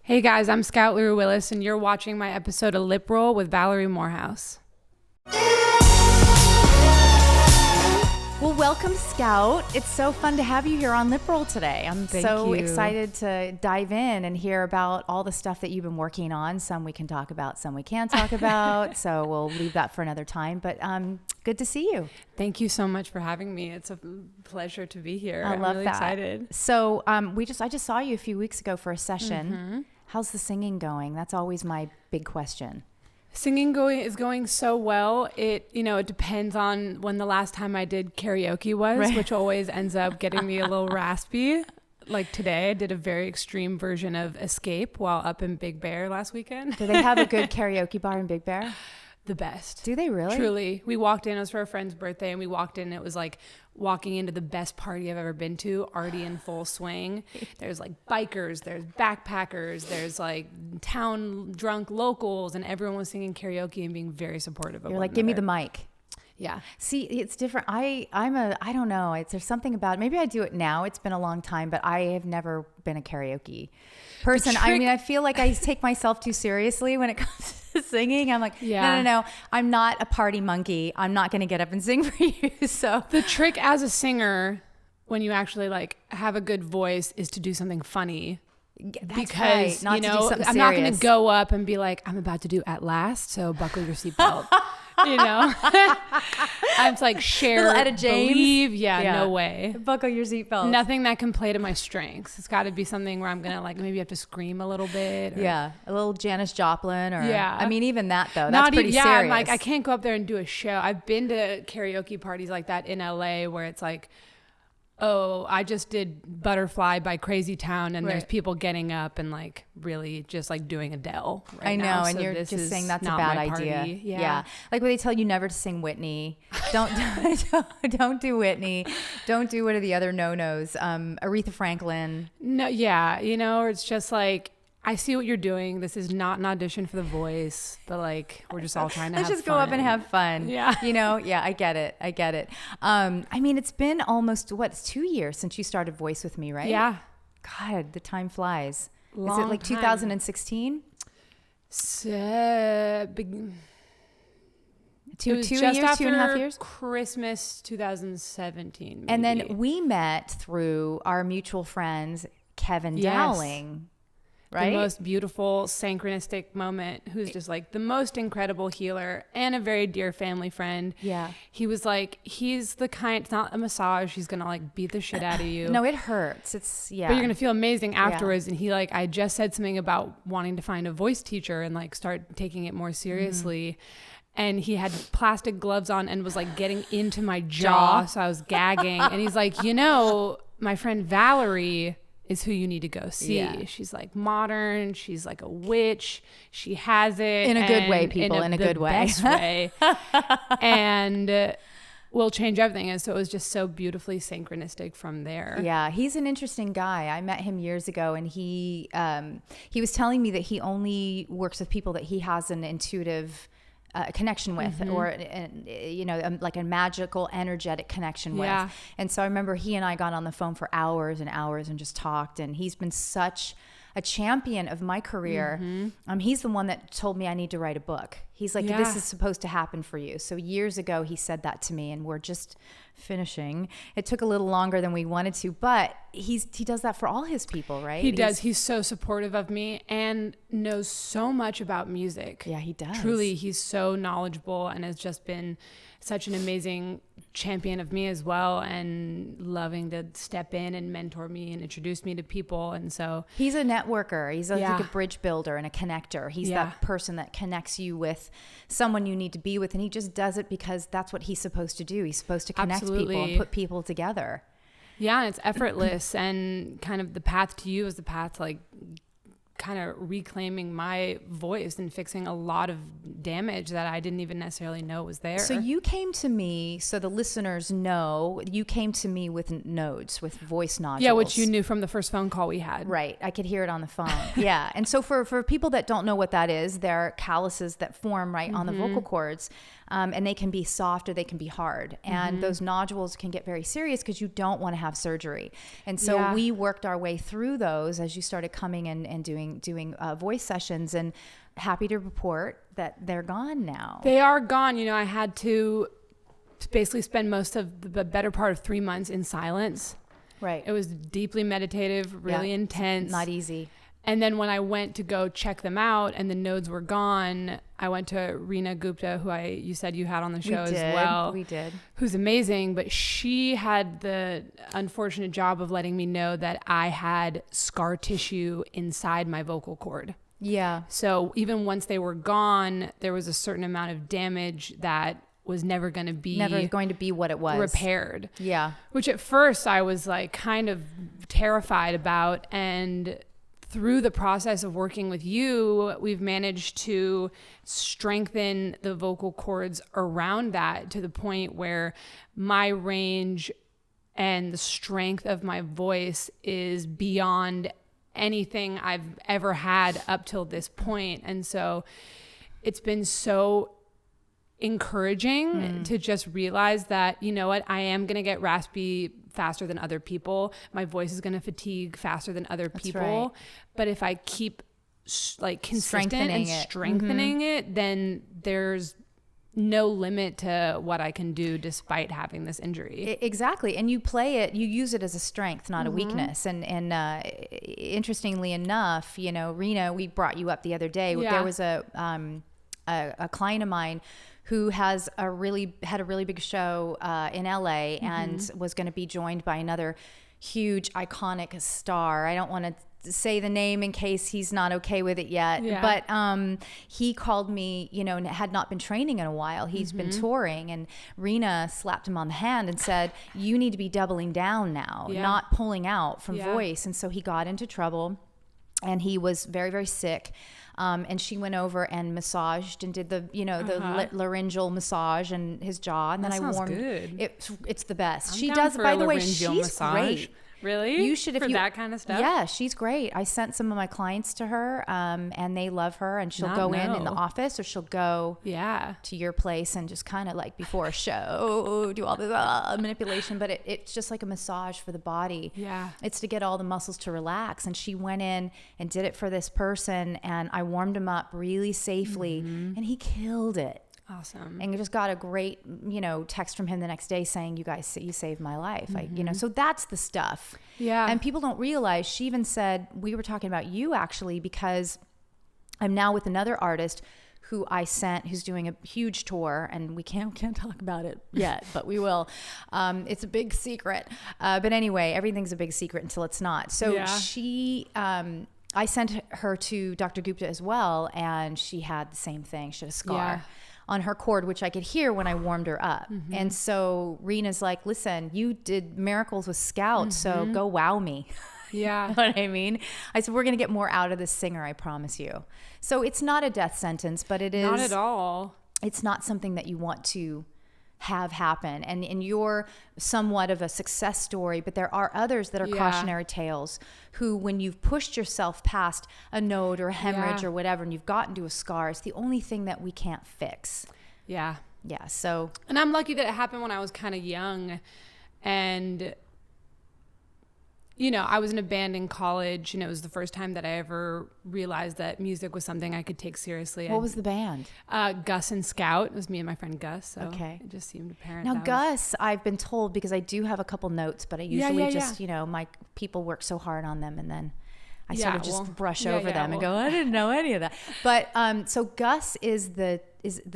Hey guys, I'm Scout LaRue Willis, and you're watching my episode of Lip Roll with Valerie Morehouse. Well, welcome, Scout. It's so fun to have you here on Lip Roll today. I'm Thank so you. excited to dive in and hear about all the stuff that you've been working on. Some we can talk about, some we can't talk about. So we'll leave that for another time. But good to see you. Thank you so much for having me. It's a pleasure to be here. I love really that. Excited. So I just saw you a few weeks ago for a session. Mm-hmm. How's the singing going? That's always my big question. Singing is going so well. It depends on when the last time I did karaoke was, right, which always ends up getting me a little raspy. Like today, I did a very extreme version of Escape while up in Big Bear last weekend. Do they have a good karaoke bar in Big Bear? The best. Do they really? Truly. We walked in, it was for a friend's birthday, and we walked in, and it was like walking into the best party I've ever been to, already in full swing. There's like bikers, there's backpackers, there's like town drunk locals, and everyone was singing karaoke and being very supportive of You're one like, give me another. the mic. Yeah. See, it's different. I don't know. There's something about it. Maybe I do it now. It's been a long time, but I have never been a karaoke person. I feel like I take myself too seriously when it comes to singing. I'm like, no. I'm not a party monkey. I'm not going to get up and sing for you. So the trick as a singer, when you actually like have a good voice, is to do something funny. That's because, right. Not to do something I'm serious. not going to go up and be like, I'm about to do At Last, so buckle your seatbelt. I'm like, share, little Etta James. Believe. Yeah, no way. Buckle your seatbelt. Nothing that can play to my strengths. It's got to be something where I'm going to like maybe have to scream a little bit. Or, a little Janis Joplin. Or yeah. I mean, even that, though, that's pretty serious. I'm like, I can't go up there and do a show. I've been to karaoke parties like that in LA where it's like, oh, I just did Butterfly by Crazy Town, and there's people getting up and like really just like doing Adele right I know, now. and So you're this just is saying that's a not bad my idea. party. Yeah. Like when they tell you never to sing Whitney, don't do Whitney. Don't do one of the other no-nos. Aretha Franklin. No, yeah, or it's just like, I see what you're doing. This is not an audition for The Voice, but like we're just all trying to Let's have just fun. go up and have fun. Yeah. Yeah, I get it. I mean, it's been almost, 2 years since you started Voice with me, right? Yeah. God, the time flies. Long Is it like 2016? Two years, 2.5 years? Christmas 2017. Maybe. And then we met through our mutual friends, Kevin Dowling. Right? The most beautiful synchronistic moment, who's just like the most incredible healer and a very dear family friend. Yeah. He was like, he's the kind, it's not a massage. He's going to like beat the shit out of you. No, it hurts. But you're going to feel amazing afterwards. And he like, I just said something about wanting to find a voice teacher and like start taking it more seriously. And he had plastic gloves on and was like getting into my jaw. So I was gagging. And he's like, my friend Valerie is who you need to go see. Yeah. She's like modern. She's like a witch. She has it. In a good way, people. In a good way. Best way. And will change everything. And so it was just so beautifully synchronistic from there. Yeah, he's an interesting guy. I met him years ago, and he was telling me that he only works with people that he has an intuitive connection with, or like a magical, energetic connection with. And so I remember he and I got on the phone for hours and hours and just talked. And he's been such a champion of my career. He's the one that told me I need to write a book. He's like, this is supposed to happen for you. So years ago, he said that to me, and we're just finishing. It took a little longer than we wanted to, but he does that for all his people, right? He does. He's so supportive of me and knows so much about music. Yeah, he does. Truly, he's so knowledgeable and has just been such an amazing champion of me as well, and loving to step in and mentor me and introduce me to people. And so he's a networker. He's like a bridge builder and a connector. He's that person that connects you with someone you need to be with, and he just does it because that's what he's supposed to do. He's supposed to connect people and put people together. Yeah, and it's effortless. And kind of the path to you is the path to like kind of reclaiming my voice and fixing a lot of damage that I didn't even necessarily know was there. So you came to me, so the listeners know, you came to me with nodes, with voice nodules. Yeah, which you knew from the first phone call we had. Right. I could hear it on the phone. Yeah. And so for people that don't know what that is, they're calluses that form on the vocal cords. And they can be soft or they can be hard. And those nodules can get very serious because you don't want to have surgery. And so we worked our way through those as you started coming and doing voice sessions, and happy to report that they're gone now. They are gone. You know, I had to basically spend most of the better part of 3 months in silence. Right. It was deeply meditative, really intense. Not easy. And then when I went to go check them out and the nodes were gone, I went to Rina Gupta, who you said you had on the show as well. We did. Who's amazing, but she had the unfortunate job of letting me know that I had scar tissue inside my vocal cord. Yeah. So even once they were gone, there was a certain amount of damage that was never going to be what it was repaired. Yeah. Which at first I was like kind of terrified about, and through the process of working with you, we've managed to strengthen the vocal cords around that to the point where my range and the strength of my voice is beyond anything I've ever had up till this point. And so it's been so encouraging to just realize that, you know what, I am going to get raspy faster than other people. My voice is going to fatigue faster than other people. Right. But if I keep consistent and strengthening it, then there's no limit to what I can do despite having this injury. Exactly. And you use it as a strength, not a weakness. And interestingly enough, you know, Rena, we brought you up the other day. Yeah. There was a client of mine who had a really big show in LA and was going to be joined by another huge iconic star. I don't want to say the name in case he's not okay with it yet. Yeah. But he called me, you know, and had not been training in a while. He's been touring, and Rena slapped him on the hand and said, you need to be doubling down now, not pulling out from voice. And so he got into trouble, and he was very, very sick. And she went over and massaged and did the laryngeal massage and his jaw. And then I warmed it. It's the best. She does. By the way, she's great. Really? You should, that kind of stuff? Yeah, she's great. I sent some of my clients to her, and they love her. And she'll go in the office, or she'll go to your place and just kind of like before a show do all the manipulation. But it's just like a massage for the body. Yeah, it's to get all the muscles to relax. And she went in and did it for this person, and I warmed him up really safely, and he killed it. Awesome. And just got a great, text from him the next day saying, you saved my life. So that's the stuff. Yeah. And people don't realize, she even said, we were talking about you actually, because I'm now with another artist who I sent, who's doing a huge tour, and we can't talk about it yet, but we will. It's a big secret. But anyway, everything's a big secret until it's not. So I sent her to Dr. Gupta as well, and she had the same thing. She had a scar on her cord, which I could hear when I warmed her up. And so Rena's like, listen, you did miracles with Scout, so go wow me. Yeah. You know what I mean? I said, we're going to get more out of this singer, I promise you. So it's not a death sentence, but it is. Not at all. It's not something that you want to have happen. And you're somewhat of a success story, but there are others that are cautionary tales who, when you've pushed yourself past a node or a hemorrhage or whatever, and you've gotten to a scar, it's the only thing that we can't fix. Yeah. Yeah. So. And I'm lucky that it happened when I was kind of young, and I was in a band in college, and it was the first time that I ever realized that music was something I could take seriously. What was the band? Gus and Scout. It was me and my friend Gus. So it just seemed apparent. Now, Gus, I've been told, because I do have a couple notes, but I usually my people work so hard on them, and then I sort of just brush over them and go, I didn't know any of that. But so Gus is the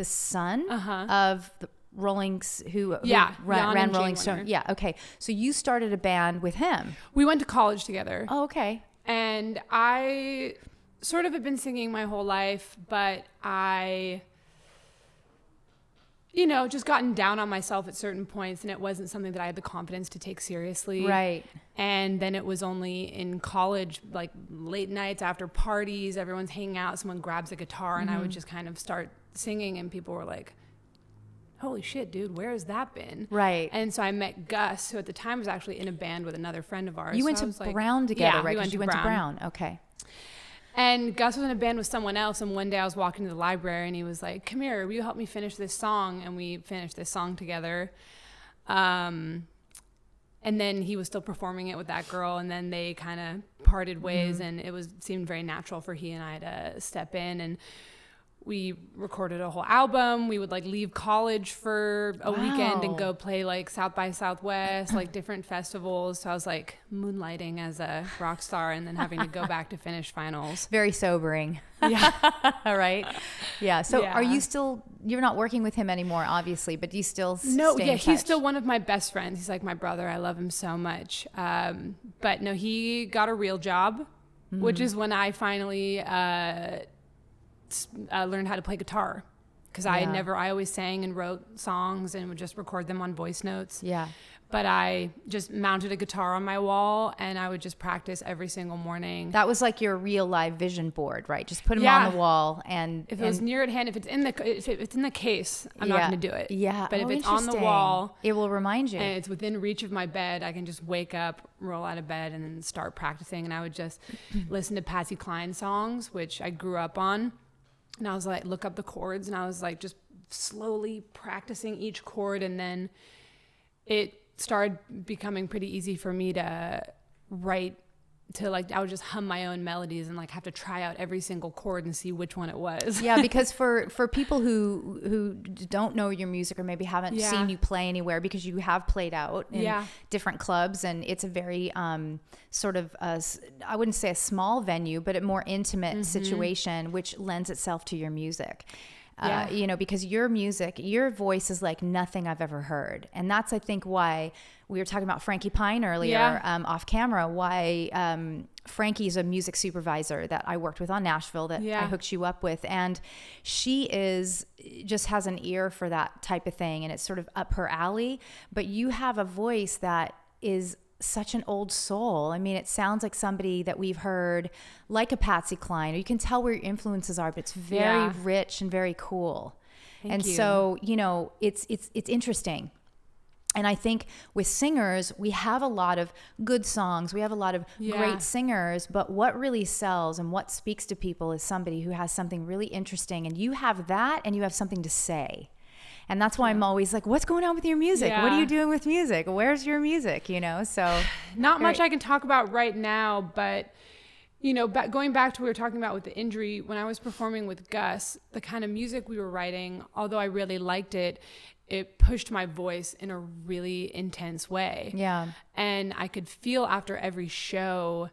son of the Rollings who ran Rolling Stone. Yeah. Okay. So you started a band with him. We went to college together. Oh, okay. And I sort of have been singing my whole life, but I, just gotten down on myself at certain points, and it wasn't something that I had the confidence to take seriously. Right. And then it was only in college, like late nights after parties, everyone's hanging out, someone grabs a guitar, and I would just kind of start singing and people were like, holy shit, dude, where has that been? Right. And so I met Gus, who at the time was actually in a band with another friend of ours. You went so to Brown together, right? Yeah, you went to Brown. Okay. And Gus was in a band with someone else, and one day I was walking to the library, and he was like, come here, will you help me finish this song? And we finished this song together. And then he was still performing it with that girl, and then they kind of parted ways, and it seemed very natural for he and I to step in, and we recorded a whole album. We would like leave college for a weekend and go play like South by Southwest, like different festivals. So I was like moonlighting as a rock star and then having to go back to finish finals. Very sobering. Yeah. All right. Yeah. So are you still, you're not working with him anymore, obviously, but do you still stay in touch? He's still one of my best friends. He's like my brother. I love him so much. But no, he got a real job, which is when I finally, learned how to play guitar, because I always sang and wrote songs and would just record them on voice notes. Yeah. But I just mounted a guitar on my wall and I would just practice every single morning. That was like your real live vision board, right? Just put them on the wall, and if it was near at hand, if it's in the case, I'm not going to do it. Yeah. But if it's on the wall, it will remind you. And it's within reach of my bed, I can just wake up, roll out of bed, and then start practicing. And I would just listen to Patsy Cline songs, which I grew up on. And I was like, look up the chords, and I was like just slowly practicing each chord. And then it started becoming pretty easy for me to write, to like, I would just hum my own melodies and like have to try out every single chord and see which one it was. Yeah, because for people who don't know your music or maybe haven't seen you play anywhere, because you have played out in different clubs, and it's a very sort of I wouldn't say a small venue, but a more intimate situation, which lends itself to your music. You know, because your music, your voice is like nothing I've ever heard. And that's, I think, why we were talking about Frankie Pine earlier off camera, why Frankie's a music supervisor that I worked with on Nashville that I hooked you up with. And she just has an ear for that type of thing, and it's sort of up her alley. But you have a voice that is such an old soul. I mean, it sounds like somebody that we've heard, like a Patsy Cline. You can tell where your influences are, but it's very rich and very cool. Thank you. So, you know, it's interesting. And I think with singers, we have a lot of good songs. We have a lot of great singers, but what really sells and what speaks to people is somebody who has something really interesting, and you have that, and you have something to say. And that's why I'm always like, what's going on with your music? Yeah. What are you doing with music? Where's your music? You know, so. Not much I can talk about right now, but, you know, going back to what we were talking about with the injury, when I was performing with Gus, the kind of music we were writing, although I really liked it, it pushed my voice in a really intense way. Yeah. And I could feel after every show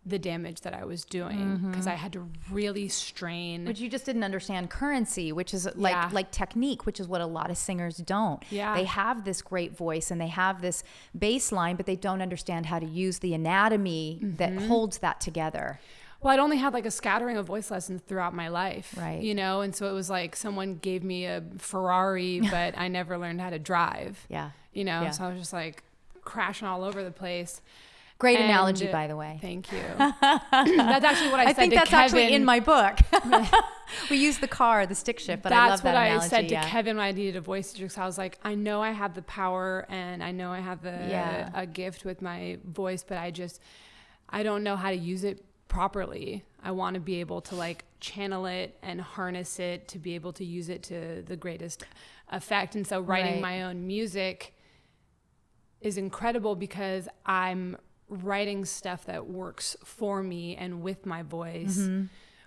the damage that I was doing, because I had to really strain. But you just didn't understand currency, which is like technique, which is what a lot of singers don't. Yeah. They have this great voice and they have this bass line, but they don't understand how to use the anatomy that holds that together. Well, I'd only had like a scattering of voice lessons throughout my life, right? You know, and so it was like someone gave me a Ferrari, but I never learned how to drive. Yeah. You know, so I was just like crashing all over the place. Great analogy, by the way. Thank you. That's actually what I said to Kevin. I think that's actually in my book. We use the car, the stick shift, but I love that analogy. That's what I said to Kevin when I needed a voice teacher. So I was like, I know I have the power and I know I have a gift with my voice, but I don't know how to use it properly. I want to be able to like channel it and harness it to be able to use it to the greatest effect. And so writing my own music is incredible because I'm writing stuff that works for me and with my voice,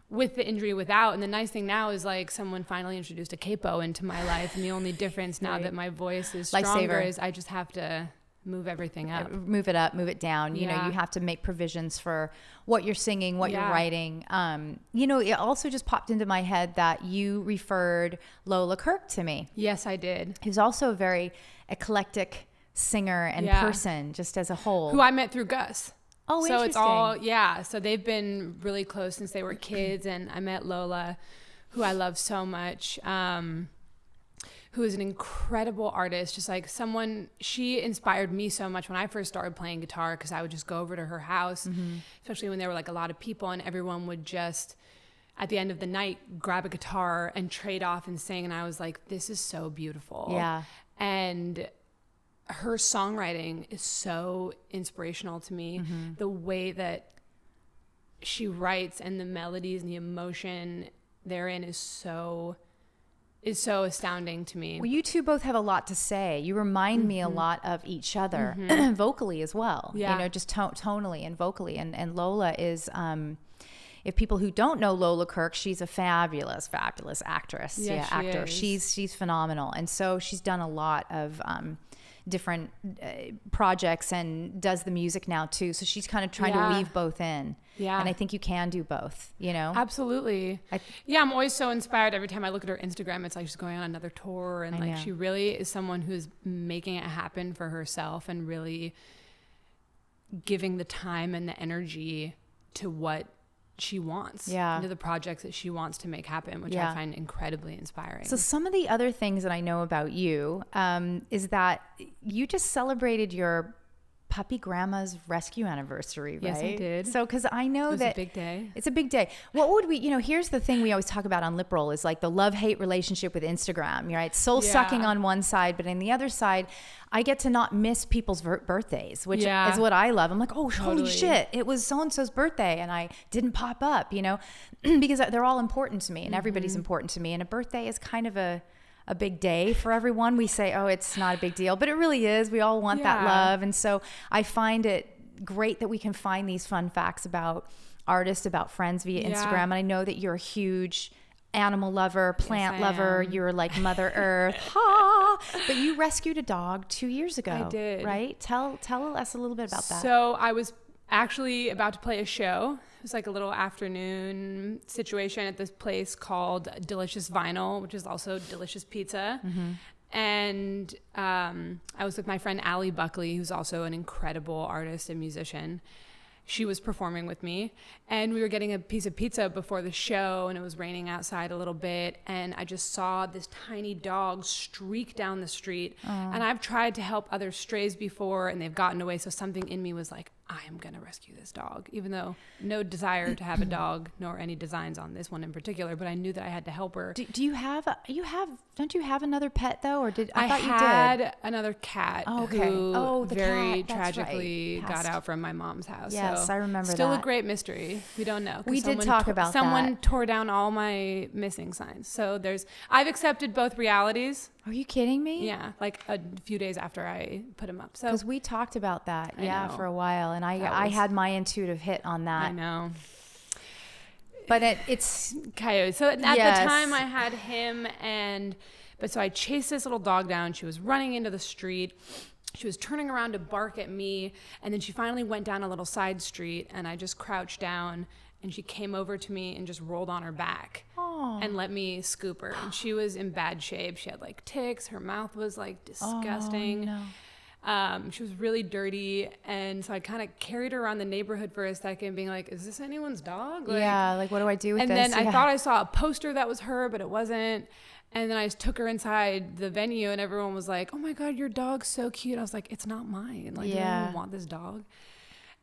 with the injury without. And the nice thing now is like someone finally introduced a capo into my life, and the only difference now that my voice is stronger is I just have to move everything up. Move it up, move it down. You know, you have to make provisions for what you're singing, what you're writing. You know, it also just popped into my head that you referred Lola Kirk to me. Yes, I did. Who's also a very eclectic singer and person, just as a whole. Who I met through Gus. Oh, so interesting. It's all, so they've been really close since they were kids, and I met Lola, who I love so much, who is an incredible artist, just like she inspired me so much when I first started playing guitar, because I would just go over to her house, especially when there were like a lot of people, and everyone would just, at the end of the night grab a guitar and trade off and sing. And I was like, this is so beautiful. Yeah. And her songwriting is so inspirational to me. The way that she writes and the melodies and the emotion therein is so astounding to me. Well, you two both have a lot to say. You remind me a lot of each other, vocally as well. Yeah. You know, just tonally and vocally. And Lola is, if people who don't know Lola Kirk, she's a fabulous actress. Yes, actor. she is. She's phenomenal. And so she's done a lot of different projects and does the music now too. So she's kind of trying to weave both in. Yeah. And I think you can do both, you know? Absolutely. I'm always so inspired every time I look at her Instagram. It's like she's going on another tour, and like she really is someone who's making it happen for herself and really giving the time and the energy to what she wants, into the projects that she wants to make happen, which I find incredibly inspiring. So some of the other things that I know about you is that you just celebrated your puppy grandma's rescue anniversary, right? Yes, I did. So, because I know that it's a big day. It's a big day. What would we, you know, here's the thing we always talk about on Lip Roll is like the love-hate relationship with Instagram, right? Soul sucking on one side, but on the other side, I get to not miss people's birthdays, which is what I love. I'm like, oh, holy shit, it was so-and-so's birthday and I didn't pop up, you know, because they're all important to me and everybody's important to me. And a birthday is kind of a big day for everyone. We say, oh, it's not a big deal, but it really is. We all want that love. And so I find it great that we can find these fun facts about artists, about friends via Instagram. And I know that you're a huge animal lover, plant lover. You're like Mother Earth. But you rescued a dog 2 years ago. I did. Right? Tell us a little bit about that. So I was actually about to play a show. It was like a little afternoon situation at this place called Delicious Vinyl, which is also Delicious Pizza. And I was with my friend Allie Buckley, who's also an incredible artist and musician. She was performing with me, and we were getting a piece of pizza before the show, and it was raining outside a little bit, and I just saw this tiny dog streak down the street. And I've tried to help other strays before, and they've gotten away, so something in me was like, I am going to rescue this dog, even though no desire to have a dog, nor any designs on this one in particular, but I knew that I had to help her. Do you have, don't you have another pet though? Or I thought you had another cat who the very cat, tragically got out from my mom's house. Yes, so I remember still that. a great mystery. We don't know. We did talk about that. Someone tore down all my missing signs. So I've accepted both realities. Are you kidding me? Yeah, like a few days after I put him up. So because we talked about that, for a while, and I had my intuitive hit on that. I know. But it's Coyote. So at the time I had him, but so I chased this little dog down. She was running into the street. She was turning around to bark at me, and then she finally went down a little side street, and I just crouched down, and she came over to me and just rolled on her back and let me scoop her. And she was in bad shape. She had like ticks. Her mouth was like disgusting. Oh, no. She was really dirty. And so I kind of carried her around the neighborhood for a second, being like, is this anyone's dog? Like what do I do with this? And then I thought I saw a poster that was her, but it wasn't. And then I just took her inside the venue, and everyone was like, oh my God, your dog's so cute. I was like, it's not mine. Like, I don't even want this dog.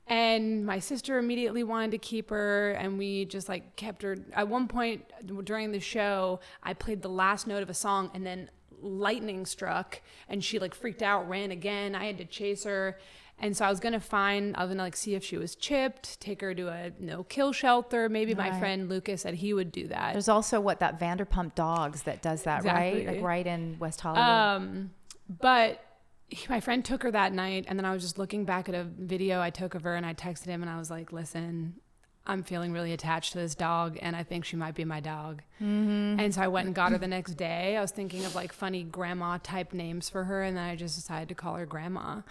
And my sister immediately wanted to keep her, and we just like kept her. At one point during the show, I played the last note of a song, and then lightning struck, and she like freaked out, ran again. I had to chase her. And so I was going to see if she was chipped, take her to a no-kill shelter. Maybe my friend Lucas said he would do that. There's also that Vanderpump Dogs that does that, exactly. right? Like right in West Hollywood. But my friend took her that night, and then I was just looking back at a video I took of her, and I texted him, and I was like, listen, I'm feeling really attached to this dog, and I think she might be my dog. And so I went and got her the next day. I was thinking of like funny grandma type names for her, and then I just decided to call her Grandma.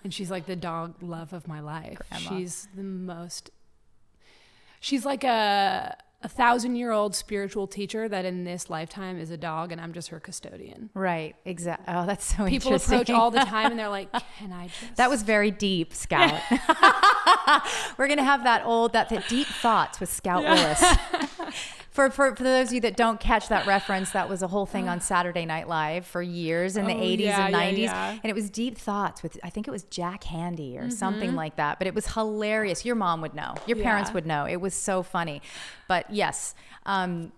And she's like the dog love of my life. Grandma. She's like a 1,000-year-old spiritual teacher that in this lifetime is a dog, and I'm just her custodian. Right, exactly. Oh, that's so People interesting. approach all the time, and they're like, can I just... That was very deep, Scout. We're going to have that deep thoughts with Scout Willis. For those of you that don't catch that reference, that was a whole thing on Saturday Night Live for years in the 80s and 90s. And it was Deep Thoughts with, I think it was Jack Handy or something like that. But it was hilarious. Your mom would know. Your parents would know. It was so funny. But yes,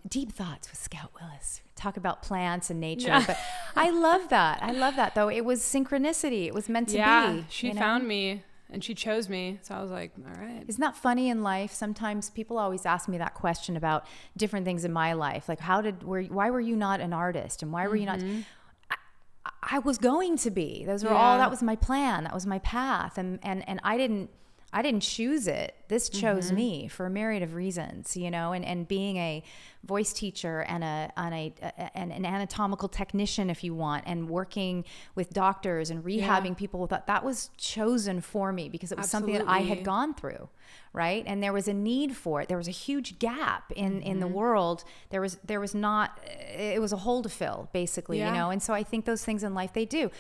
Deep Thoughts with Scout Willis. Talk about plants and nature. But I love that, though. It was synchronicity. It was meant to be. She found me. And she chose me. So I was like, all right. Isn't that funny in life? Sometimes people always ask me that question about different things in my life. Like, why were you not an artist? And why were you not? I was going to be. Those were all, that was my plan. That was my path. And I didn't choose it. This chose me for a myriad of reasons, and being a voice teacher and an anatomical technician, if you want, and working with doctors and rehabbing people, that was chosen for me because it was something that I had gone through, right? And there was a need for it. There was a huge gap in the world. There was not, it was a hole to fill, basically, and so I think those things in life, they do.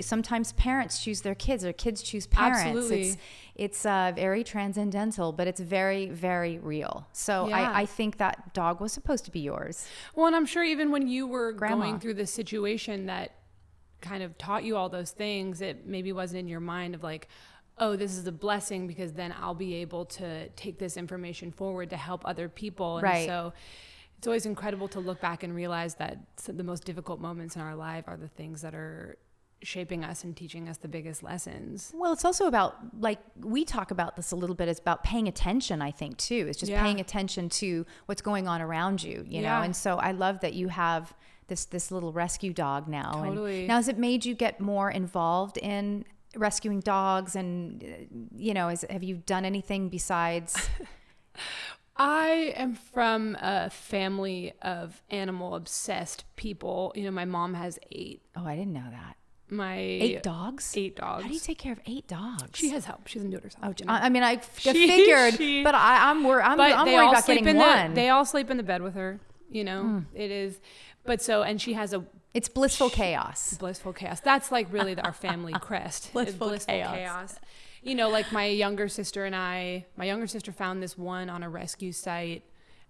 Sometimes parents choose their kids or kids choose parents. Absolutely. It's very transcendental, but it's very, very real. So I think that dog was supposed to be yours. Well, and I'm sure even when you were going through this situation that kind of taught you all those things, it maybe wasn't in your mind of like, oh, this is a blessing because then I'll be able to take this information forward to help other people. And so it's always incredible to look back and realize that the most difficult moments in our life are the things that are shaping us and teaching us the biggest lessons. Well, it's also about, like, we talk about this a little bit, it's about paying attention, I think, too. It's just paying attention to what's going on around you, you know? And so I love that you have this little rescue dog now. Totally. And now, has it made you get more involved in rescuing dogs? And, have you done anything besides... I am from a family of animal obsessed people. My mom has 8. Oh, I didn't know that. 8 dogs? 8 dogs. How do you take care of 8 dogs? She has help. She doesn't do it herself. Oh, I mean, I figured, but I'm worried about getting one. They all sleep in the bed with her. It is. But and she has it's blissful chaos. Blissful chaos. That's like really our family crest. Blissful chaos. Like my younger sister found this one on a rescue site.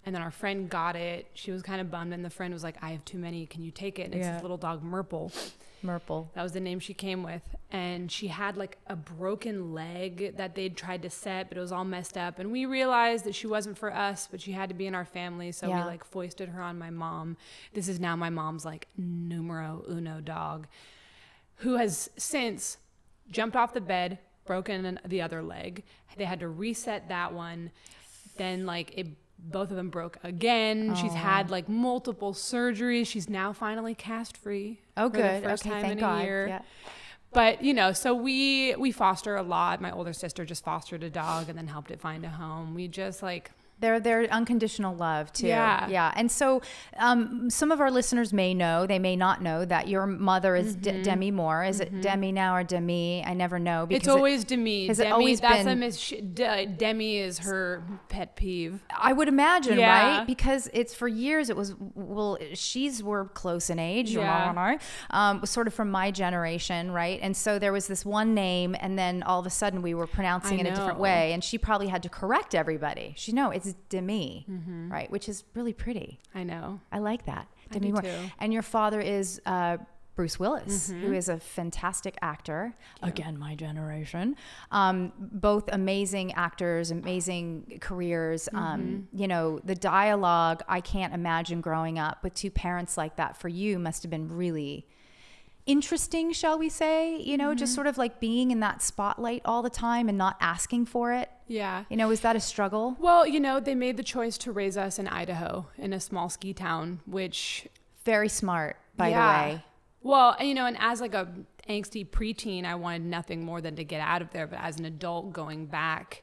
And then our friend got it. She was kind of bummed. And the friend was like, I have too many. Can you take it? And it's this little dog, Murple. That was the name she came with. And she had like a broken leg that they'd tried to set, but it was all messed up. And we realized that she wasn't for us, but she had to be in our family. So we like foisted her on my mom. This is now my mom's like numero uno dog, who has since jumped off the bed, broken the other leg. They had to reset that one. Then both of them broke again. She's had like multiple surgeries. She's now finally cast free. Oh, good. For the first time thank in God. a year. Yeah. But so we foster a lot. My older sister just fostered a dog and then helped it find a home. We just They're unconditional love too. Yeah. And so some of our listeners may know, they may not know, that your mother is Demi Moore. Is it Demi now or Demi? I never know. It's always Demi. Has it always been? Demi is her pet peeve. I would imagine, right? Because it's for years it was, we're close in age, your mom and I, was sort of from my generation, right? And so there was this one name, and then all of a sudden we were pronouncing it a different way, and she probably had to correct everybody. It's Demi, right? Which is really pretty. I know. I like that. Demi Moore. Too. And your father is Bruce Willis, who is a fantastic actor. Again, my generation. Both amazing actors, amazing careers. The dialogue, I can't imagine growing up with 2 parents like that for you must have been really interesting, shall we say, just sort of like being in that spotlight all the time and not asking for it. Yeah. Is that a struggle? Well, they made the choice to raise us in Idaho in a small ski town, which... Very smart, by the way. Well, and as like a angsty preteen, I wanted nothing more than to get out of there. But as an adult going back,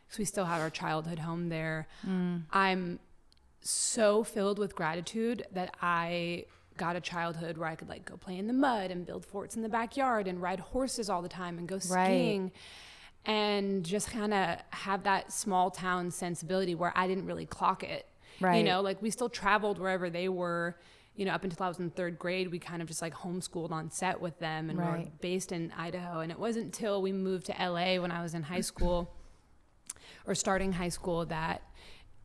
because we still have our childhood home there, I'm so filled with gratitude that I got a childhood where I could go play in the mud and build forts in the backyard and ride horses all the time and go skiing. Right. And just kind of have that small town sensibility where I didn't really clock it. Right. We still traveled wherever they were, up until I was in 3rd grade, we kind of just homeschooled on set with them, and we were based in Idaho. And it wasn't until we moved to LA when I was in high school or starting high school that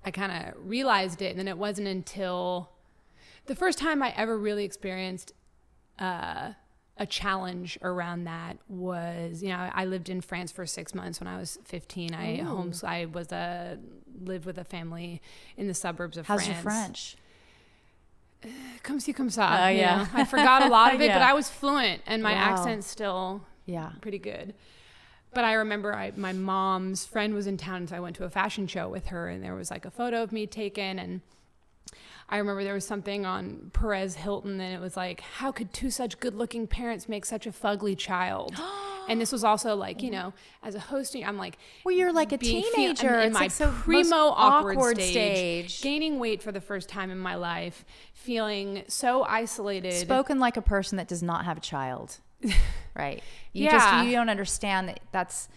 I kind of realized it. And then it wasn't until the first time I ever really experienced a challenge around that was, I lived in France for 6 months when I was 15. I lived with a family in the suburbs of France. How's your French? Comme ci, comme ça. Yeah. I forgot a lot of it, but I was fluent and my accent's still pretty good. But I remember my mom's friend was in town, so I went to a fashion show with her, and there was like a photo of me taken, and I remember there was something on Perez Hilton, and it was like, how could two such good-looking parents make such a fugly child? And this was also like, as a host, I'm like, well, you're like a teenager. I'm in it's my like so primo awkward stage, gaining weight for the first time in my life, feeling so isolated. Spoken like a person that does not have a child, right? You don't understand that. That's.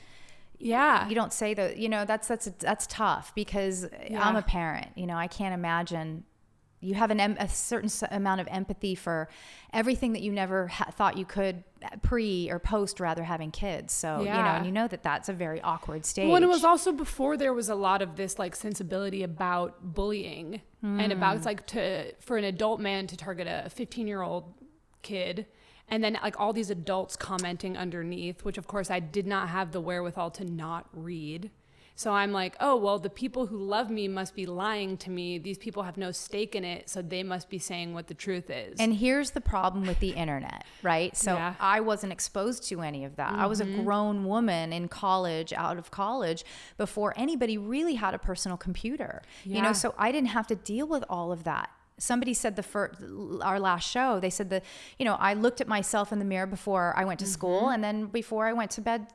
You don't say that. That's tough because I'm a parent. I can't imagine. You have a certain amount of empathy for everything that you never thought you could pre or post rather having kids. So, and that's a very awkward stage. Well, and it was also before there was a lot of this like sensibility about bullying and about for an adult man to target a 15-year-old kid. And then like all these adults commenting underneath, which of course I did not have the wherewithal to not read. So I'm like, oh, well, the people who love me must be lying to me. These people have no stake in it, so they must be saying what the truth is. And here's the problem with the internet, right? So I wasn't exposed to any of that. I was a grown woman in college, out of college, before anybody really had a personal computer. So I didn't have to deal with all of that. Somebody said our last show, they said I looked at myself in the mirror before I went to school, and then before I went to bed,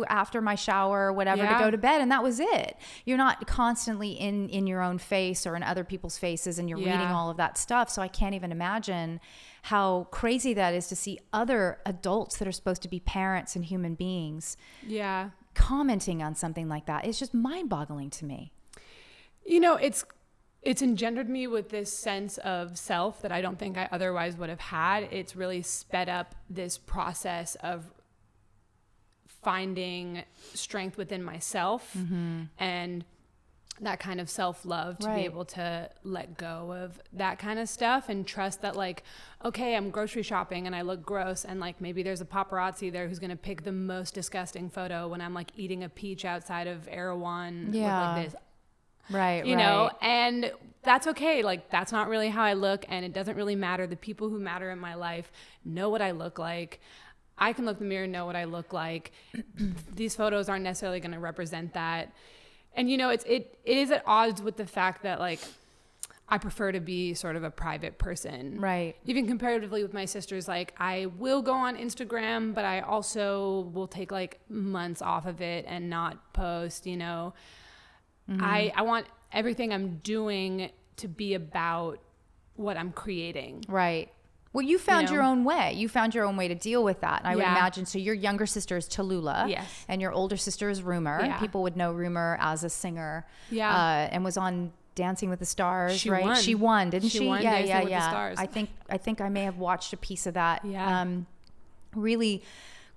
after my shower or whatever to go to bed, and that was it. You're not constantly in your own face or in other people's faces, and you're reading all of that stuff. So I can't even imagine how crazy that is to see other adults that are supposed to be parents and human beings commenting on something like that. It's just mind-boggling to me. It's engendered me with this sense of self that I don't think I otherwise would have had. It's really sped up this process of finding strength within myself and that kind of self-love to be able to let go of that kind of stuff and trust that like, okay, I'm grocery shopping and I look gross and like maybe there's a paparazzi there who's going to pick the most disgusting photo when I'm like eating a peach outside of Erewhon with like this. Right. And that's okay. Like, that's not really how I look, and it doesn't really matter. The people who matter in my life know what I look like. I can look in the mirror and know what I look like. These photos aren't necessarily going to represent that. And, it is at odds with the fact that, like, I prefer to be sort of a private person. Right. Even comparatively with my sisters, like, I will go on Instagram, but I also will take, like, months off of it and not post, I want everything I'm doing to be about what I'm creating. Right. Well, you found your own way. You found your own way to deal with that. And I would imagine, so your younger sister is Tallulah. Yes. And your older sister is Rumor. Yeah. People would know Rumor as a singer. Yeah. And was on Dancing with the Stars, she right? Won. She won, didn't she? She won Dancing with the Stars. I think I may have watched a piece of that. Yeah. Really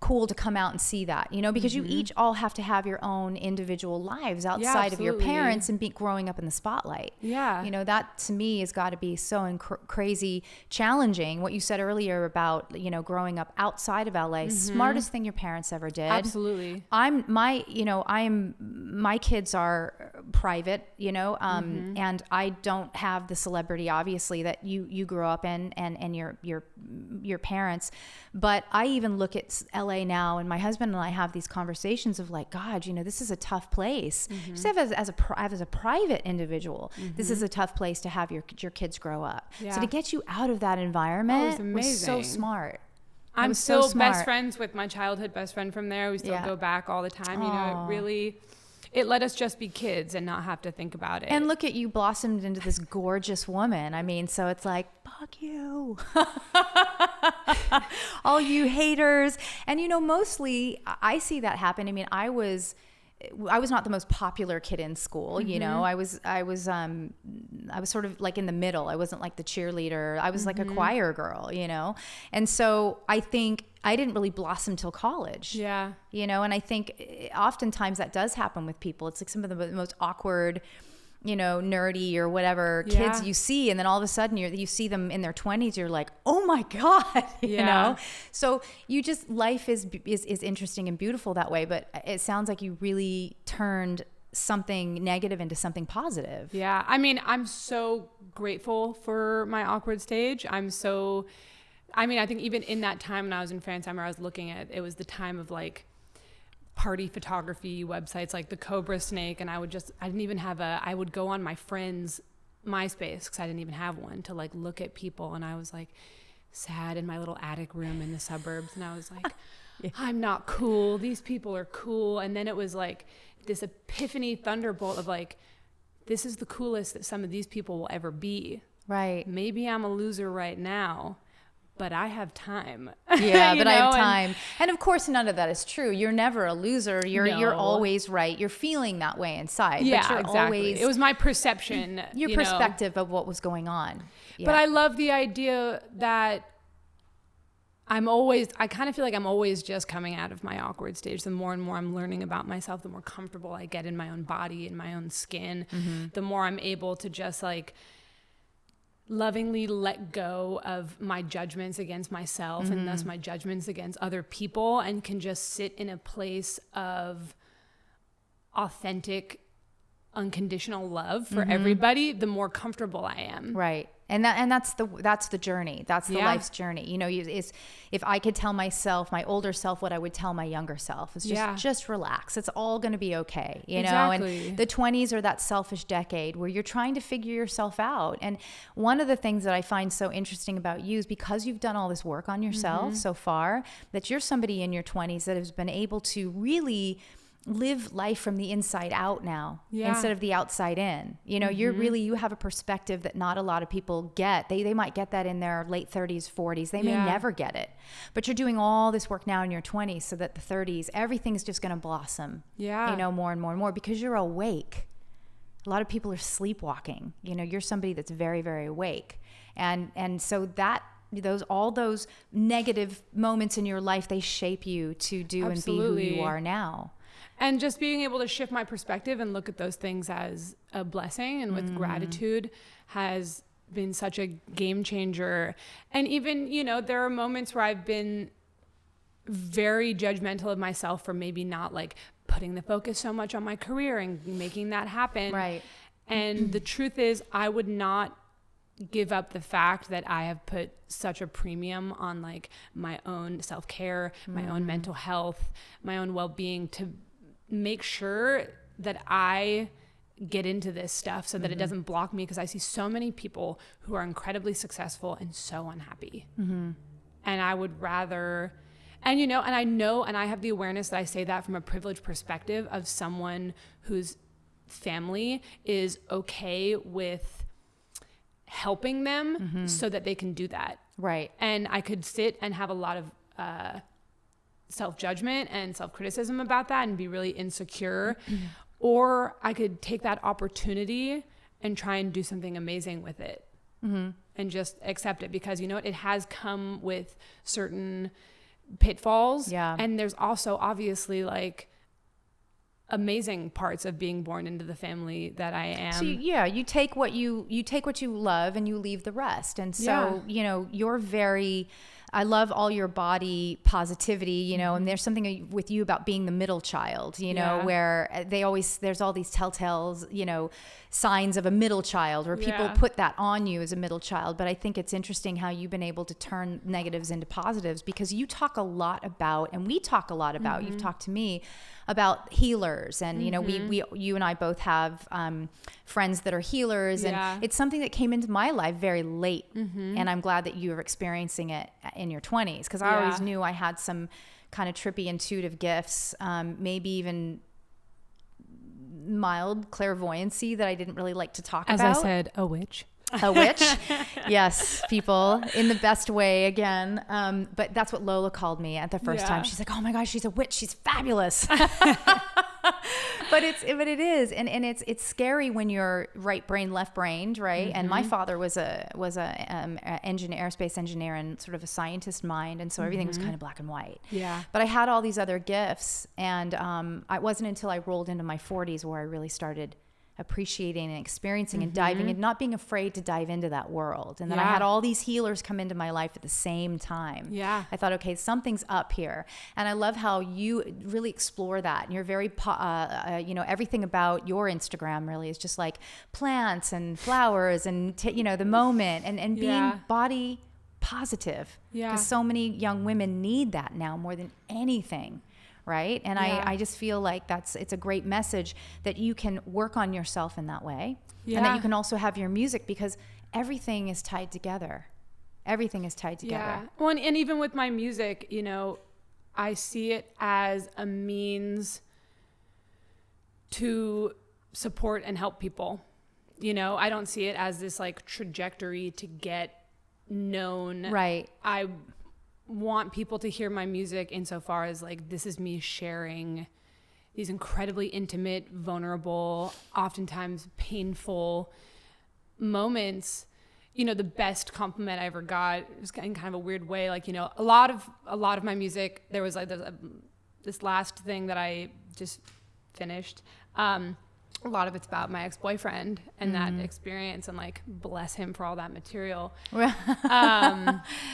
cool to come out and see that, because you each all have to have your own individual lives outside of your parents and growing up in the spotlight. Yeah. That to me has got to be so crazy challenging. What you said earlier about, growing up outside of LA, smartest thing your parents ever did. Absolutely. My kids are private, and I don't have the celebrity obviously that you grew up in and your parents, but I even look at LA now, and my husband and I have these conversations of like, God, this is a tough place. Just as a private individual, this is a tough place to have your kids grow up. Yeah. So to get you out of that environment was so smart. I'm still best friends with my childhood best friend from there. We still go back all the time. It let us just be kids and not have to think about it. And look at you blossomed into this gorgeous woman. I mean, so it's like, fuck you. All you haters. And, mostly I see that happen. I mean, I was not the most popular kid in school. I was sort of like in the middle. I wasn't like the cheerleader. I was like a choir girl, And so I think I didn't really blossom till college. Yeah. And I think oftentimes that does happen with people. It's like some of the most awkward nerdy or whatever kids you see, and then all of a sudden you see them in their 20s, you're like, oh my God, you know? So life is interesting and beautiful that way, but it sounds like you really turned something negative into something positive. Yeah. I mean, I'm so grateful for my awkward stage. I think even in that time when I was in France, I remember I was looking at, it was the time of like party photography websites like the Cobra Snake, and I would go on my friend's MySpace because I didn't even have one, to like look at people, and I was like sad in my little attic room in the suburbs, and I was like, I'm not cool, these people are cool. And then it was like this epiphany thunderbolt of like, this is the coolest that some of these people will ever be. Right. Maybe I'm a loser right now, but I have time. Yeah, but I have time. And of course, none of that is true. You're never a loser. You're always right. You're feeling that way inside. Yeah, but you're exactly. It was my perception. Your perspective of what was going on. Yeah. But I love the idea that I kind of feel like I'm always just coming out of my awkward stage. The more and more I'm learning about myself, the more comfortable I get in my own body, in my own skin, the more I'm able to just like lovingly let go of my judgments against myself and thus my judgments against other people, and can just sit in a place of authentic, unconditional love for everybody, the more comfortable I am. Right. And that's the journey. That's the life's journey. If I could tell myself, my older self, what I would tell my younger self is just relax. It's all going to be okay. You know, and the 20s are that selfish decade where you're trying to figure yourself out. And one of the things that I find so interesting about you is because you've done all this work on yourself so far, that you're somebody in your 20s that has been able to really live life from the inside out now instead of the outside in. You have a perspective that not a lot of people get. They might get that in their late 30s, 40s. They may never get it. But you're doing all this work now in your 20s so that the 30s, everything's just going to blossom. Yeah. More and more and more because you're awake. A lot of people are sleepwalking. You're somebody that's very, very awake. And so that all those negative moments in your life, they shape you to do and be who you are now. And just being able to shift my perspective and look at those things as a blessing and with gratitude has been such a game changer. And even, there are moments where I've been very judgmental of myself for maybe not like putting the focus so much on my career and making that happen. Right. And the truth is, I would not give up the fact that I have put such a premium on like my own self-care, my own mental health, my own well-being, to make sure that I get into this stuff so that it doesn't block me, because I see so many people who are incredibly successful and so unhappy. And I would rather, and I have the awareness that I say that from a privileged perspective of someone whose family is okay with helping them so that they can do that. Right. And I could sit and have a lot of self-judgment and self-criticism about that and be really insecure, or I could take that opportunity and try and do something amazing with it and just accept it, because it has come with certain pitfalls, and there's also obviously like amazing parts of being born into the family that I am. So you take what you love and you leave the rest. And so you're very, I love all your body positivity, and there's something with you about being the middle child, where there's all these telltales, signs of a middle child, where people put that on you as a middle child. But I think it's interesting how you've been able to turn negatives into positives, because you talk a lot about, and we talk a lot about, you've talked to me about healers, and you and I both have friends that are healers, and it's something that came into my life very late, and I'm glad that you're experiencing it in your 20s, because I always knew I had some kind of trippy intuitive gifts, maybe even mild clairvoyancy that I didn't really like to talk about. As I said, a witch. A witch. Yes, people, in the best way again. But that's what Lola called me at the first time. She's like, oh my gosh, she's a witch. She's fabulous. But it is. And it's scary when you're right brain, left brained, right? And my father was a engineer, aerospace engineer, and sort of a scientist mind. And so everything was kind of black and white. Yeah. But I had all these other gifts. And it wasn't until I rolled into my 40s where I really started appreciating and experiencing and diving and not being afraid to dive into that world. And then I had all these healers come into my life at the same time. Yeah. I thought, okay, something's up here. And I love how you really explore that. And you're very, everything about your Instagram really is just like plants and flowers and, the moment and being body positive. Yeah. Because so many young women need that now more than anything. Right. And I just feel like it's a great message that you can work on yourself in that way. Yeah. And that you can also have your music, because everything is tied together. Everything is tied together. Yeah. Well, and even with my music, I see it as a means to support and help people. I don't see it as this like trajectory to get known. Right. I want people to hear my music insofar as like this is me sharing these incredibly intimate, vulnerable, oftentimes painful moments. The best compliment I ever got, just in kind of a weird way, like a lot of my music, there was like this last thing that I just finished, a lot of it's about my ex-boyfriend and that experience, and like bless him for all that material.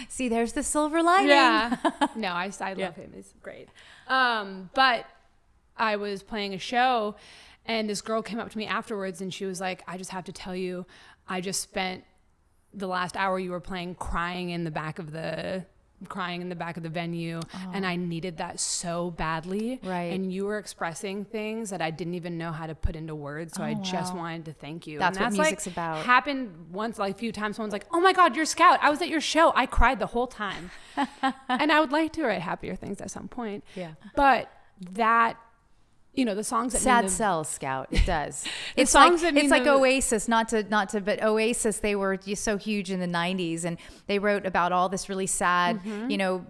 See, there's the silver lining. Yeah. No, I love him. He's great. But I was playing a show and this girl came up to me afterwards and she was like, I just have to tell you, I just spent the last hour you were playing crying in the back of the venue, and I needed that so badly. Right. And you were expressing things that I didn't even know how to put into words, so I just wanted to thank you. That's what music's like, about. Happened once, like a few times. Someone's like, "Oh my God, you're Scout. I was at your show. I cried the whole time." And I would like to write happier things at some point. Yeah. But that, the songs that sad sells, Scout. It does. It's like Oasis, but Oasis, they were just so huge in the 90s, and they wrote about all this really sad,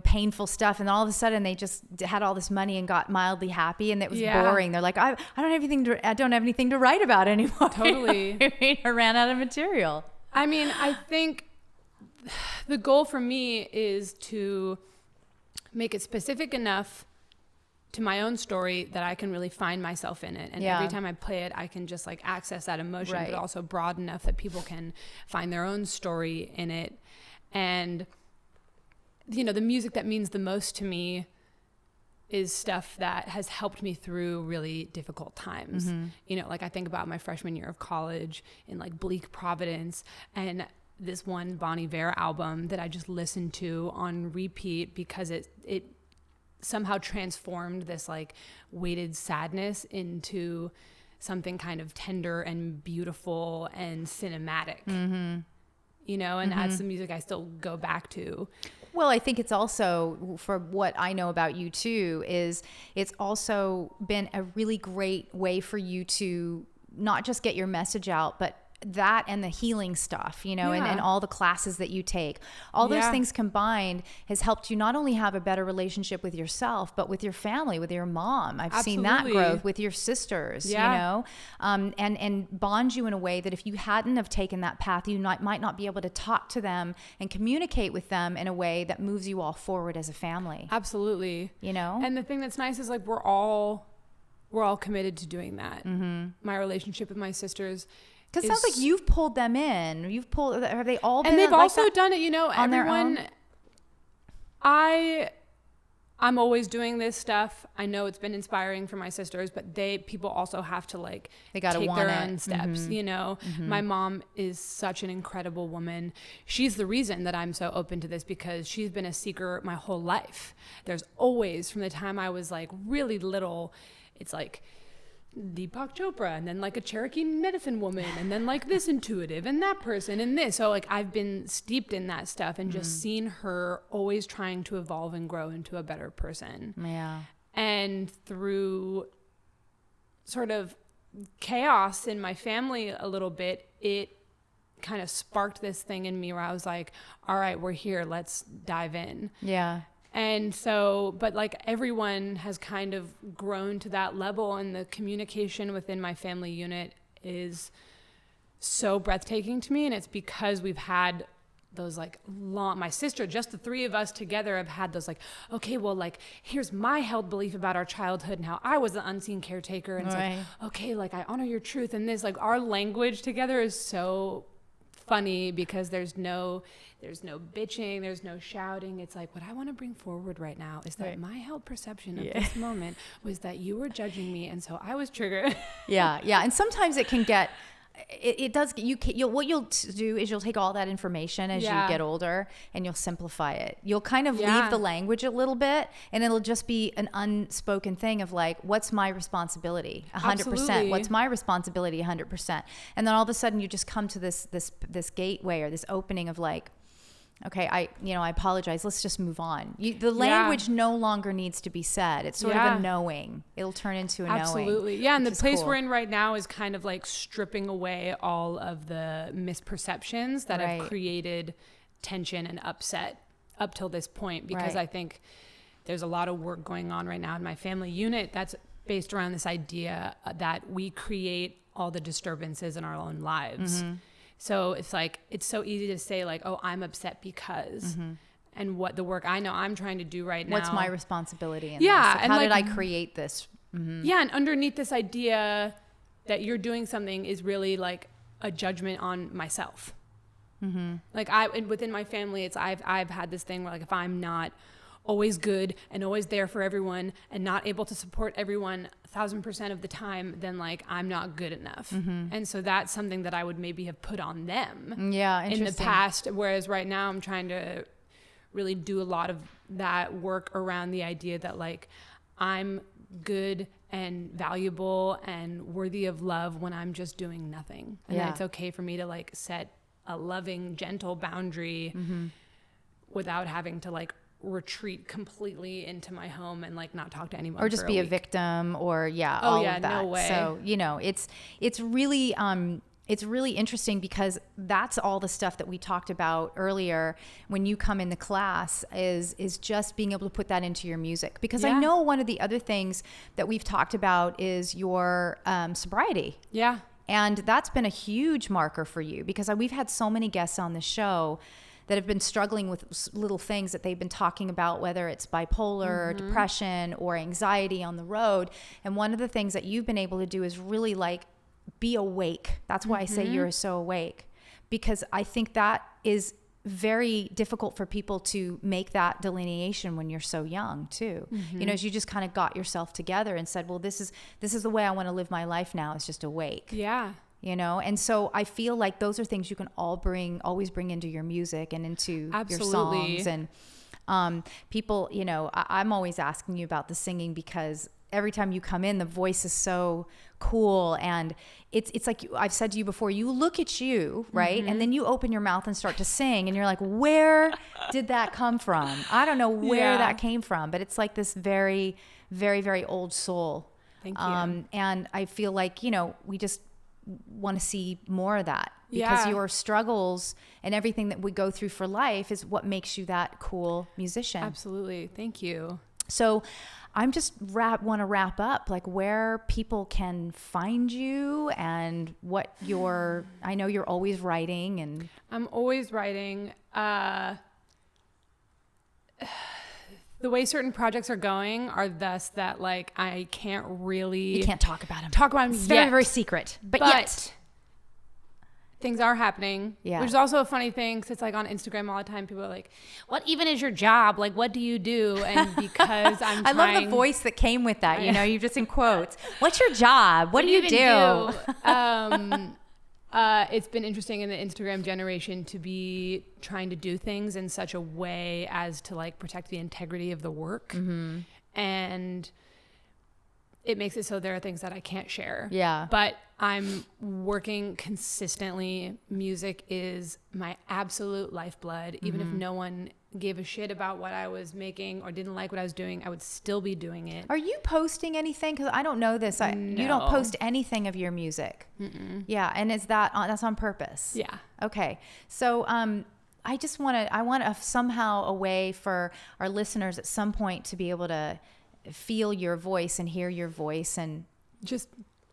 painful stuff, and all of a sudden they just had all this money and got mildly happy, and it was boring. They're like, I don't have anything to write about anymore. Totally. I ran out of material. I mean, I think the goal for me is to make it specific enough to my own story that I can really find myself in it. And every time I play it, I can just like access that emotion, but also broad enough that people can find their own story in it. And, the music that means the most to me is stuff that has helped me through really difficult times. Like I think about my freshman year of college in like bleak Providence, and this one Bon Iver album that I just listened to on repeat because it somehow transformed this like weighted sadness into something kind of tender and beautiful and cinematic, and that's the music I still go back to. Well, I think it's also, for what I know about you too, is it's also been a really great way for you to not just get your message out, but that and the healing stuff, and all the classes that you take, all those things combined has helped you not only have a better relationship with yourself, but with your family, with your mom. I've seen that growth with your sisters, and bond you in a way that if you hadn't have taken that path, you might not be able to talk to them and communicate with them in a way that moves you all forward as a family. Absolutely. And the thing that's nice is like we're all committed to doing that. My relationship with my sisters, because it sounds like you've pulled them in. Have they all been? And they've like also done it, on everyone. Their own? I'm always doing this stuff. I know it's been inspiring for my sisters, but people also have to like they gotta take want their it. own steps. My mom is such an incredible woman. She's the reason that I'm so open to this, because she's been a seeker my whole life. There's always, from the time I was like really little, it's like Deepak Chopra, and then like a Cherokee medicine woman, and then like this intuitive and that person and this. So like I've been steeped in that stuff and just seen her always trying to evolve and grow into a better person. Yeah. And through sort of chaos in my family a little bit, it kind of sparked this thing in me where I was like, all right, we're here, let's dive in. Yeah. And so, but like everyone has kind of grown to that level, and the communication within my family unit is so breathtaking to me. And it's because we've had those like long, my sister, just the three of us together have had those like, okay, well, like, here's my held belief about our childhood and how I was the unseen caretaker. And it's like, okay, like I honor your truth. And this, like, our language together is so funny because there's no bitching, there's no shouting. It's like, what I want to bring forward right now is that my held perception of this moment was that you were judging me. And so I was triggered. Yeah. And sometimes it can get, it does. What you'll do is you'll take all that information as you get older and you'll simplify it. You'll kind of leave the language a little bit, and it'll just be an unspoken thing of like, what's my responsibility? 100%. What's my responsibility? 100%. And then all of a sudden you just come to this gateway or this opening of like, okay, I apologize. Let's just move on. The language no longer needs to be said. It's sort of a knowing. It'll turn into a knowing. Absolutely. Yeah. And the place we're in right now is kind of like stripping away all of the misperceptions that have created tension and upset up till this point, because I think there's a lot of work going on right now in my family unit that's based around this idea that we create all the disturbances in our own lives. Mm-hmm. So it's like, it's so easy to say like, oh, I'm upset because, and what the work I know I'm trying to do right now. What's my responsibility in this? Like, and how did I create this? Mm-hmm. Yeah. And underneath this idea that you're doing something is really like a judgment on myself. Mm-hmm. Like and within my family, I've had this thing where like, if I'm not always good and always there for everyone and not able to support everyone 1,000% of the time, then like I'm not good enough. Mm-hmm. And so that's something that I would maybe have put on them in the past. Whereas right now I'm trying to really do a lot of that work around the idea that like I'm good and valuable and worthy of love when I'm just doing nothing. And that it's okay for me to like set a loving, gentle boundary without having to like retreat completely into my home and like not talk to anyone or just be a victim or all of that. No way. So it's really interesting because that's all the stuff that we talked about earlier when you come in the class is just being able to put that into your music, because I know one of the other things that we've talked about is your sobriety. And that's been a huge marker for you, because we've had so many guests on the show that have been struggling with little things that they've been talking about, whether it's bipolar, depression, or anxiety on the road. And one of the things that you've been able to do is really like be awake. That's why I say you're so awake, because I think that is very difficult for people to make that delineation when you're so young too. As you just kind of got yourself together and said, well, this is the way I want to live my life now, is just awake. And so I feel like those are things you can always bring into your music and into your songs. And people, I'm always asking you about the singing, because every time you come in, the voice is so cool. And it's like I've said to you before, you look at you, right? And then you open your mouth and start to sing, and you're like, where did that come from? I don't know where that came from, but it's like this very, very, very old soul. Thank you. And I feel like, we just want to see more of that, because your struggles and everything that we go through for life is what makes you that cool musician. Absolutely. Thank you. So I'm just want to wrap up, like where people can find you and what I know you're always writing. And I'm always writing. The way certain projects are going are thus that like I can't really... You can't talk about them. It's very, very secret. But yet... Things are happening. Yeah. Which is also a funny thing, because it's like on Instagram all the time, people are like, what even is your job? Like, what do you do? And because I love the voice that came with that. You just in quotes. What's your job? What do you do? It's been interesting in the Instagram generation to be trying to do things in such a way as to like protect the integrity of the work. And it makes it so there are things that I can't share. But I'm working consistently. Music is my absolute lifeblood. Even if no one gave a shit about what I was making or didn't like what I was doing, I would still be doing it. Are you posting anything? Because I don't know this. No. You don't post anything of your music. Yeah. And is that's on purpose? Yeah. Okay. So I want somehow a way for our listeners at some point to be able to feel your voice and hear your voice and just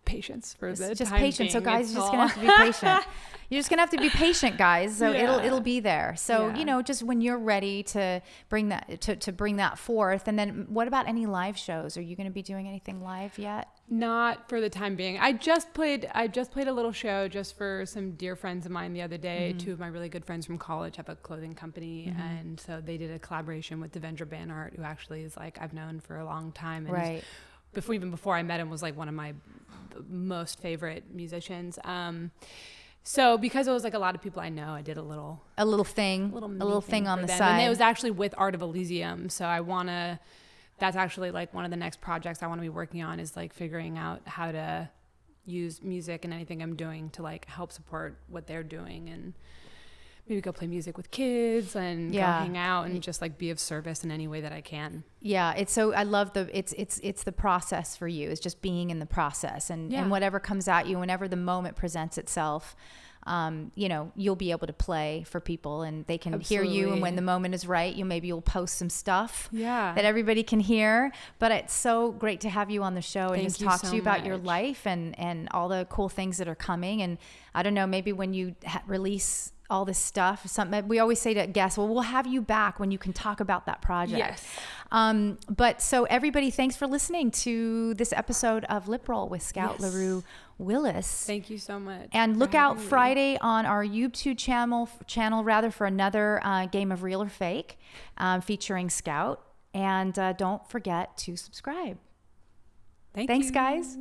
patience for the just time patience. So being. guys, you're just gonna have to be patient. You're just gonna have to be patient, guys. So it'll be there. So just when you're ready to bring that to bring that forth. And then what about any live shows? Are you going to be doing anything live yet? Not for the time being. I just played a little show just for some dear friends of mine the other day. Two of my really good friends from college have a clothing company, and so they did a collaboration with Devendra Banhart, who actually is like I've known for a long time, and before I met him was like one of my most favorite musicians. So because it was like a lot of people I know, I did a little thing on the side. And it was actually with Art of Elysium. So that's actually like one of the next projects I want to be working on, is like figuring out how to use music and anything I'm doing to like help support what they're doing, and maybe go play music with kids and go hang out and just like be of service in any way that I can. Yeah. I love it's the process for you. It's just being in the process, and whatever comes at you, whenever the moment presents itself, you'll be able to play for people, and they can hear you. And when the moment is right, you'll post some stuff that everybody can hear. But it's so great to have you on the show and just talk to you about your life and all the cool things that are coming. And I don't know, maybe when you release all this stuff, something we always say to guests, well, we'll have you back when you can talk about that project. Yes. But so everybody, thanks for listening to this episode of Lip Roll with Scout LaRue Willis. Thank you so much. And look out Friday on our YouTube channel for another game of Real or Fake featuring Scout. And don't forget to subscribe. Thanks, guys.